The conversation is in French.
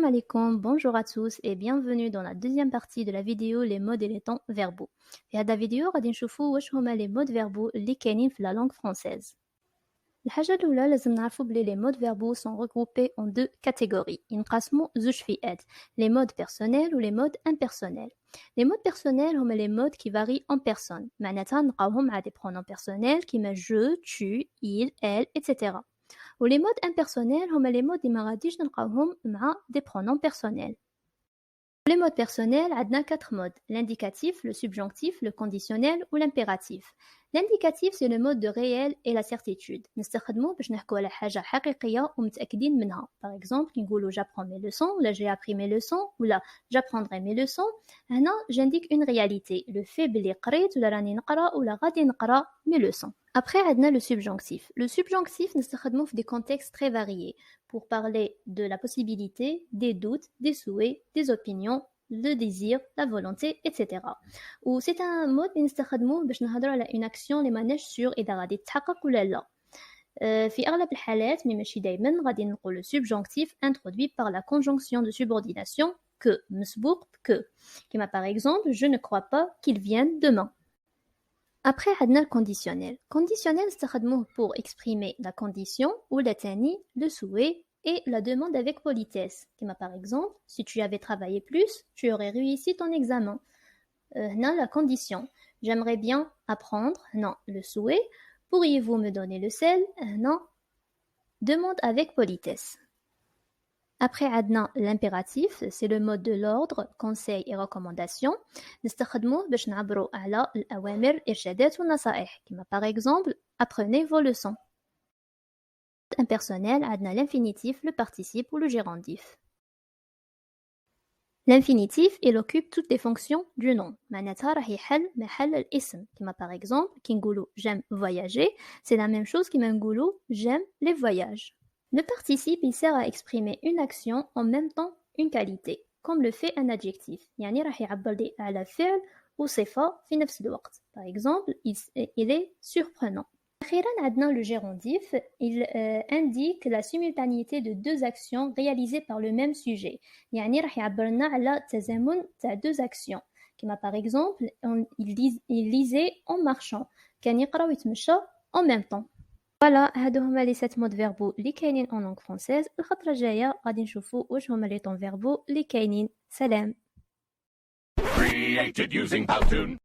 alaikum, bonjour à tous et bienvenue dans la deuxième partie de la vidéo les modes et les temps verbaux. في هذا الفيديو غادي نشوفوا واش هما les modes verbaux اللي كاينين في la langue française. الحاجة الأولى لازم نعرفوا بلي les modes verbaux sont regroupés en deux catégories. ينقسموا زوج فئات, les modes personnels ou les modes impersonnels. Les modes personnels هما les modes qui varient en personne. معناتها نلقاوهم مع des pronoms personnels كيما je, tu, il, elle, etc. و les modes impersonnels هما les modes اللي ما غاديش نلقاوهم مع des pronoms personnels. Les modes personnels عندنا 4 modes: l'indicatif, le subjonctif, le conditionnel ou l'impératif. L'indicatif c'est le mode de réel et la certitude. نستخدموه باش نحكوا على حاجة حقيقية ومتأكدين منها. Par exemple كي نقولوا j'apprends mes leçons ولا j'ai appris mes leçons ولا j'apprendrai mes leçons. هنا j'indique une réalité, le fait بلي قريت ولا راني نقرا ولا غادي نقرا mes leçons. Après عندنا le subjonctif. Le subjonctif نستخدموه في des contextes très variés pour parler de la possibilité, des doutes, des souhaits, des opinions, le désir, la volonté, etc. Ou c'est un mode اللي نستخدموه باش نهضروا على une action اللي ماناش سور إذا غادي تحقق ولا لا. في أغلب الحالات مي ماشي دايما غادي نقولوا subjonctif introduit par la conjonction de subordination que مسبوق que. كما par exemple je ne crois pas qu'il vienne demain. Après عندنا le conditionnel. Conditionnel نستخدموه pour exprimer la condition ou la تاني le souhait et la demande avec politesse. Comme par exemple, si tu avais travaillé plus, tu aurais réussi ton examen. Non, la condition. J'aimerais bien apprendre. Non, le souhait. Pourriez-vous me donner le sel? Non. Demande avec politesse. Après عندنا l'impératif, c'est le mode de l'ordre, conseil et recommandation. نستخدموه باش نعبروا على الأوامر, إرشادات ونصائح. Comme par exemple, apprenez vos leçons. Impersonnel, عندنا l'infinitif, le participe ou le gérondif. L'infinitif, il occupe toutes les fonctions du nom. معناتها راح يحل محل الاسم. كما par exemple, كي نقولوا j'aime voyager, c'est la même chose كما نقولوا j'aime les voyages. Le participe, il sert à exprimer une action en même temps une qualité, comme le fait un adjectif. يعني راح يعبر لي على فعل وصفة في نفس الوقت. Par exemple, il est surprenant. أخيراً عندنا le gérondif, il indique la simultanéité de deux actions réalisées par le même sujet. يعني راح يعبرنا على تزامن تاع deux actions. كما par exemple, il lisait en marchant. كان يقرأ ويتمشى en même temps. Voilà, هادو هما les 7 modes verbaux اللي كاينين en langue française. الخطرة الجاية غادي نشوفوا واش هما les temps verbaux اللي كاينين. سلام. Created using Powtoon.